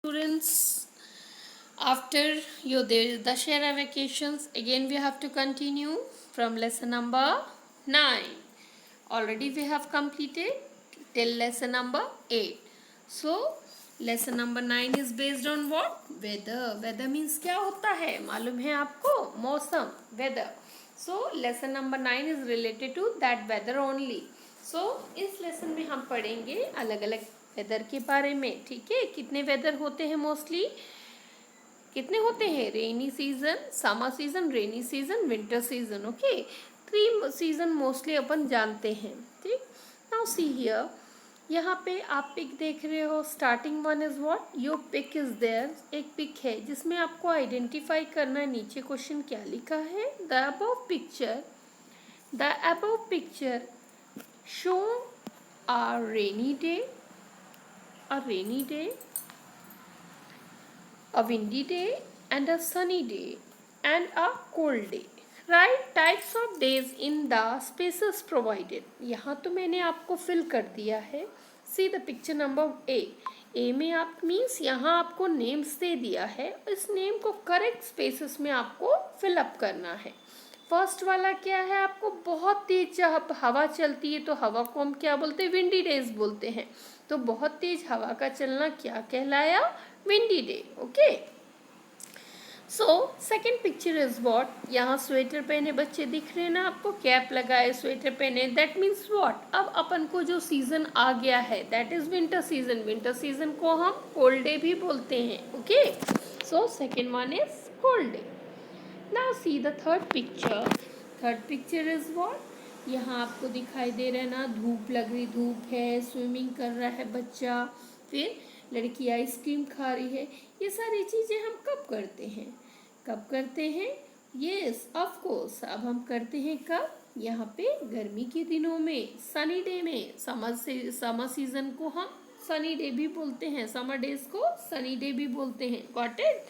Students, after your Dashera vacations, again we have to continue from lesson number 9. Already we have completed till lesson number 8. So lesson number 9 is based on what? Weather. Weather means क्या होता है मालूम है आपको? मौसम, weather. So lesson number 9 is related to that weather only. So इस lesson में हम पढ़ेंगे अलग अलग वेदर के बारे में. ठीक है, कितने वेदर होते हैं मोस्टली? कितने होते हैं? Rainy season, summer season, rainy season, winter season. Okay, 3 season mostly अपन जानते हैं. ठीक, नाउ सी हियर, यहाँ पे आप पिक देख रहे हो. Starting one is what? Your pic is there. एक पिक है जिसमें आपको आइडेंटिफाई करना है. नीचे क्वेश्चन क्या लिखा है? The above picture show a rainy day, a windy day, and a sunny day, and a cold day. Write types of days in the spaces provided. यहाँ तो मैंने आपको फिल कर दिया है. See the picture number A. A में आप means यहाँ आपको नेम्स दे दिया है. इस नेम को करेक्ट स्पेसेस में आपको फिल अप करना है. फर्स्ट वाला क्या है? आपको बहुत तेज जब हवा चलती है तो हवा को हम क्या बोलते हैं? विंडी डेज बोलते हैं. तो बहुत तेज हवा का चलना क्या कहलाया? Windy day. Okay, so second picture is what? यहाँ स्वेटर पहने बच्चे दिख रहे हैं ना आपको, कैप लगाए, स्वेटर पहने. That means what? अब अपन को जो सीजन आ गया है that is winter season. Winter season को हम कोल्ड डे भी बोलते हैं. Okay, so second one is cold day. Now see the third picture. Third picture is what? यहाँ आपको दिखाई दे रहा है ना, धूप लग रही, धूप है, स्विमिंग कर रहा है बच्चा, फिर लड़की आइसक्रीम खा रही है. ये सारी चीज़ें हम कब करते हैं? कब करते हैं? Yes, of course. अब हम करते हैं कब? यहाँ पे गर्मी के दिनों में, सनी डे में. समर सीजन को हम सनी डे भी बोलते हैं, समर डेज को सनी डे भी बोलते हैं. Got it?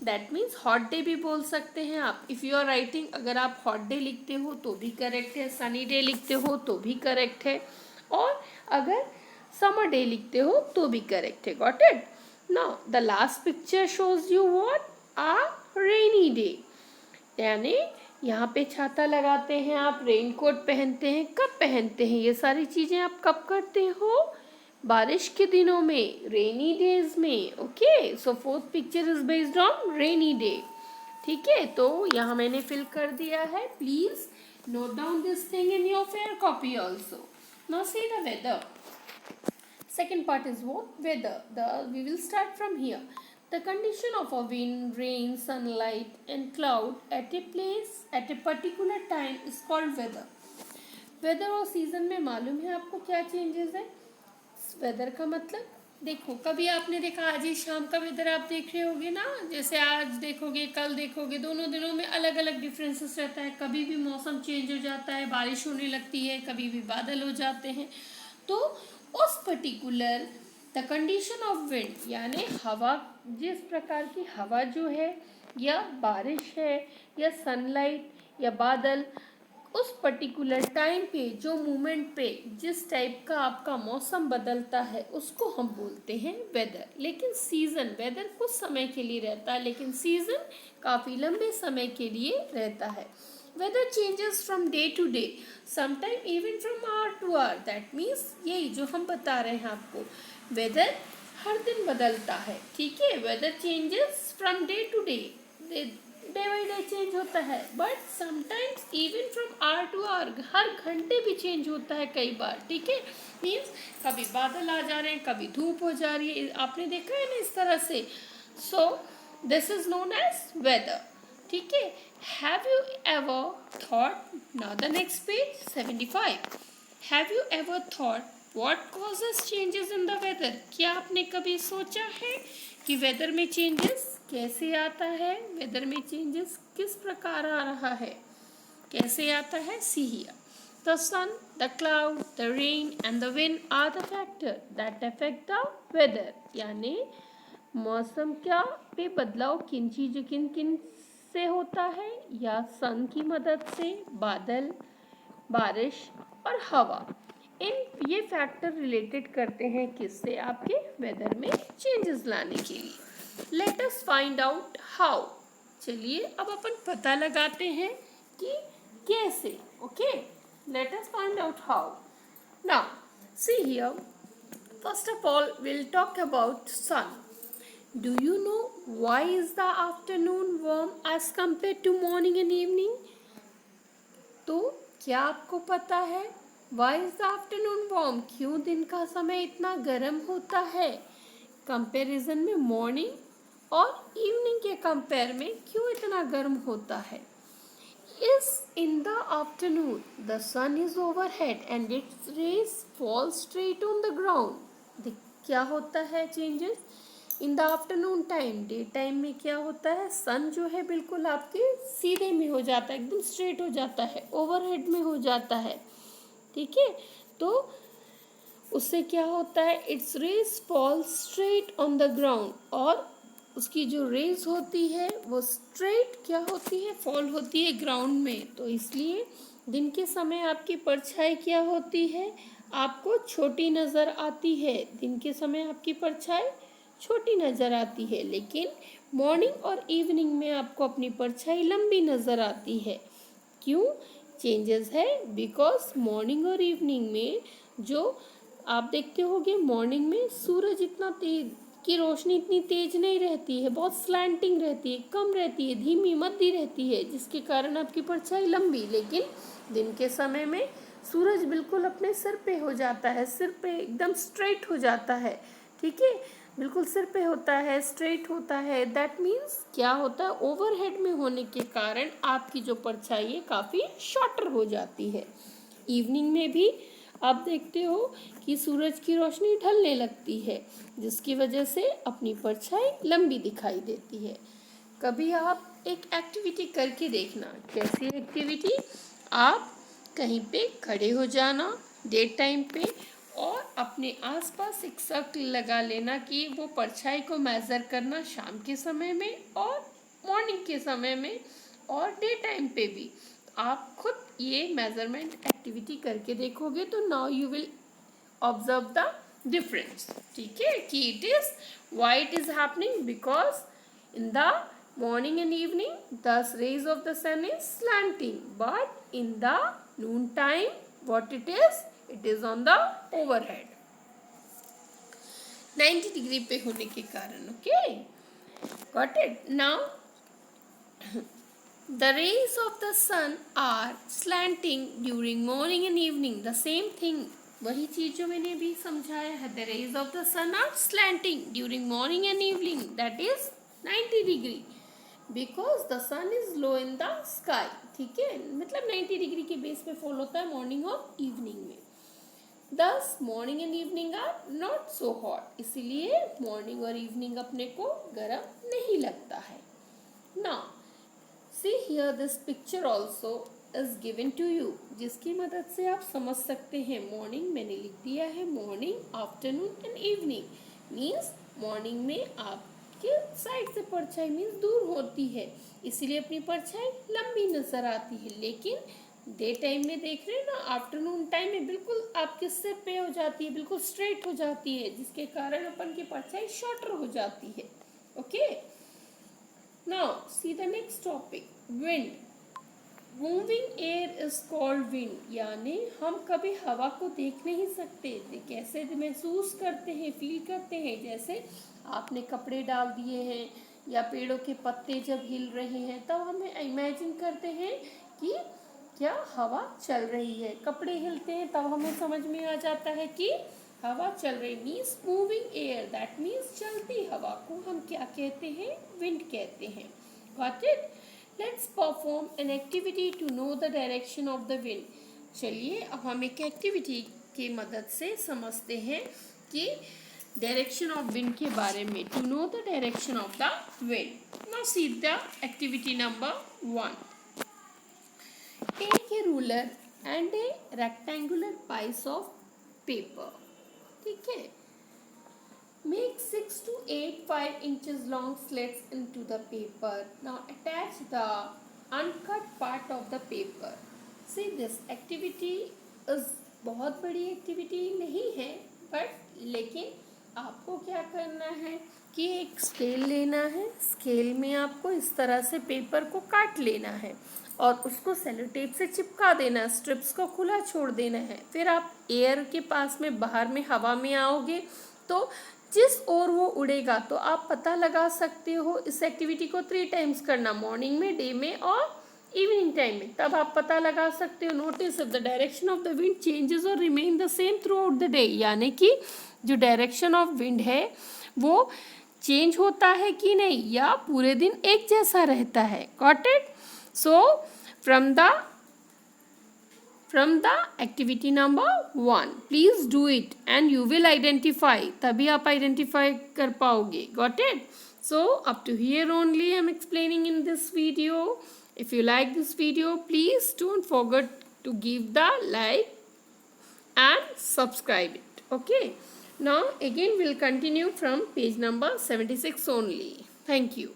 That means hot day भी बोल सकते हैं आप. इफ़ यू आर राइटिंग, अगर आप हॉट डे लिखते हो तो भी करेक्ट है, सनी डे लिखते हो तो भी करेक्ट है, और अगर समर डे लिखते हो तो भी करेक्ट है. Got it? Now the last picture shows you what? A rainy day. यानी यहाँ पे छाता लगाते हैं आप, रेनकोट पहनते हैं. कब पहनते हैं? ये सारी चीज़ें आप कब करते हो? बारिश के दिनों में, रेनी डेज में. Okay, so fourth picture is based on rainy day. ठीक है, तो यहाँ मैंने फिल कर दिया है. Please note down this thing in your fair copy also. Now see the weather. Second part is what? Weather. We will start from here. The condition of a wind, rain, sunlight, and cloud at a place at a particular time is called weather. Weather और season में मालूम है आपको क्या changes है? Weather का मतलब देखो, कभी आपने देखा आज ही शाम का वेदर आप देख रहे होगे ना, जैसे आज देखोगे कल देखोगे, दोनों दिनों में अलग अलग डिफरेंसेस रहता है. कभी भी मौसम चेंज हो जाता है, बारिश होने लगती है, कभी भी बादल हो जाते हैं. तो उस particular the condition of wind, यानी हवा, जिस प्रकार की हवा जो है, या बारिश है, या सनलाइट, या बादल, उस पर्टिकुलर टाइम पे, जो मोमेंट पे, जिस टाइप का आपका मौसम बदलता है उसको हम बोलते हैं वेदर. लेकिन सीजन, वेदर कुछ समय के लिए रहता है लेकिन सीजन काफ़ी लंबे समय के लिए रहता है. Weather changes from day to day, sometime even from hour to hour. That means यही जो हम बता रहे हैं आपको, वेदर हर दिन बदलता है. ठीक है, weather changes from day to day, day by day change होता है. But sometimes even from hour to hour, हर घंटे भी चेंज होता है कई बार. ठीक है, मीन्स कभी बादल आ जा रहे हैं, कभी धूप हो जा रही है. आपने देखा है ना इस तरह से. So this is known as weather. ठीक है, have you ever thought? Now the next page 75. Have you ever thought what causes changes in the weather? क्या आपने कभी सोचा है कि वेदर में चेंजेस कैसे आता है? वेदर में चेंजेस किस प्रकार आ रहा है, कैसे आता है? See here, the sun, the cloud, the rain and the wind are the factor that affect the weather. यानी मौसम क्या पे बदलाव किन किन से होता है? या सन की मदद से, बादल, बारिश और हवा, इन ये फैक्टर रिलेटेड करते हैं किससे, आपके वेदर में चेंजेस लाने के लिए। Let us find out how. चलिए अब अपन पता लगाते हैं कि कैसे। Okay, let us find out how. Now see here, first of all we'll talk about sun. Do you know why is the afternoon warm as compared to morning and evening? तो क्या आपको पता है why is the afternoon warm, क्यों दिन का समय इतना गर्म होता है कंपैरिजन में मॉर्निंग और इवनिंग के कंपेयर में क्यों इतना गर्म होता है? Is in the afternoon the sun is overhead and its rays fall straight on the ground. क्या होता है changes in the afternoon time? Day time में क्या होता है, सन जो है बिल्कुल आपके सीधे में हो जाता है, एकदम स्ट्रेट हो जाता है, ओवरहेड में हो जाता है। ठीक है, तो उससे क्या होता है, its rays fall straight on the ground, और उसकी जो रेज होती है वो स्ट्रेट क्या होती है, फॉल होती है ग्राउंड में। तो इसलिए दिन के समय आपकी परछाई क्या होती है, आपको छोटी नज़र आती है। दिन के समय आपकी परछाई छोटी नज़र आती है, लेकिन मॉर्निंग और इवनिंग में आपको अपनी परछाई लंबी नज़र आती है। क्यों चेंजेस है? बिकॉज मॉर्निंग और इवनिंग में जो आप देखते होगे, मॉर्निंग में सूरज इतना तेज की रोशनी इतनी तेज नहीं रहती है, बहुत स्लैंटिंग रहती है, कम रहती है, धीमी मद्दी रहती है, जिसके कारण आपकी परछाई लंबी। लेकिन दिन के समय में सूरज बिल्कुल अपने सिर पे हो जाता है, सिर पे एकदम स्ट्रेट हो जाता है। ठीक है, बिल्कुल सिर पे होता है, स्ट्रेट होता है। दैट मीन्स क्या होता है, ओवरहेड में होने के कारण आपकी जो परछाई है काफ़ी शॉर्टर हो जाती है। इवनिंग में भी आप देखते हो कि सूरज की रोशनी ढलने लगती है, जिसकी वजह से अपनी परछाई लंबी दिखाई देती है। कभी आप एक एक्टिविटी करके देखना। कैसी एक्टिविटी? आप कहीं पे खड़े हो जाना डे टाइम पे और अपने आसपास एक सर्कल लगा लेना कि वो परछाई को मेज़र करना शाम के समय में और मॉर्निंग के समय में और डे टाइम पे भी। आप खुद ये मेजरमेंट एक्टिविटी करके देखोगे तो now you will observe the difference. ठीक है, कि it is why it is happening, because in the morning and evening the rays of the sun is slanting, but in the noon time what it is on the overhead 90 degree पे होने के कारण। Okay, got it? Now the rays of the sun are slanting during morning and evening, the same thing, वही चीज जो मैंने अभी समझाया है। the rays of the sun are slanting during morning and evening, that is 90 degree, because the sun is low in the sky. ठीक है, मतलब 90 डिग्री के बेस पे फॉल होता है मॉर्निंग और इवनिंग में। Thus morning and evening are not so hot, इसीलिए मॉर्निंग और इवनिंग अपने को गर्म नहीं लगता है। Now see here this picture also is given to you, जिसकी मदद से आप समझ सकते हैं। मॉर्निंग मैंने लिख दिया है, morning, afternoon and evening. Means morning में आप के साइड से परछाई मीन्स दूर होती है, इसीलिए अपनी परछाई लंबी नजर आती है। लेकिन डे टाइम में देख रहे हैं ना, आफ्टरनून टाइम में बिल्कुल आपके सिर पे हो जाती है, बिल्कुल स्ट्रेट हो जाती है, जिसके कारण अपन की परछाई शॉर्टर हो जाती है। Okay, now see the next topic, wind. Moving air is called wind, यानी हम कभी हवा को देख नहीं सकते, कैसे महसूस करते हैं, फील करते हैं। जैसे आपने कपड़े डाल दिए हैं या पेड़ों के पत्ते जब हिल रहे हैं, तब हमें इमेजिन करते हैं कि क्या हवा चल रही है। कपड़े हिलते हैं तब हमें समझ में आ जाता है कि हवा चल रही। Means moving air, that means चलती हवा को हम क्या कहते हैं, विंड कहते हैं। Got it? Let's perform an activity to know the direction of the wind. चलिए अब हम एक एक्टिविटी की मदद से समझते हैं कि डायरेक्शन ऑफ विंड के बारे में। To know the direction of the wind. Now see the activity number 1। Take a ruler and a rectangular piece of paper. ठीक है, make 6 to 8 5 inches long slits into the paper. Now attach the uncut part of the paper. See, this activity is बहुत बड़ी activity नहीं है, but लेकिन आपको क्या करना है कि एक स्केल लेना है। स्केल में आपको इस तरह से पेपर को काट लेना है और उसको सेलो टेप से चिपका देना है, स्ट्रिप्स को खुला छोड़ देना है। फिर आप एयर के पास में बाहर में हवा में आओगे तो जिस ओर वो उड़ेगा तो आप पता लगा सकते हो। इस एक्टिविटी को 3 टाइम्स करना, मॉर्निंग में, डे में और इवनिंग टाइम में, तब आप पता लगा सकते हो। Notice if the direction of the wind changes और remain the same throughout the day, यानी कि जो डायरेक्शन ऑफ विंड है वो चेंज होता है कि नहीं या पूरे दिन एक जैसा रहता है। Got it? So from the activity number 1 please do it and you will identify, तभी आप आइडेंटिफाई कर पाओगे। Got it? So up to here only I am explaining in this video. If you like this video, please don't forget to give the like and subscribe it. Okay. Now again we'll continue from page number 76 only. Thank you.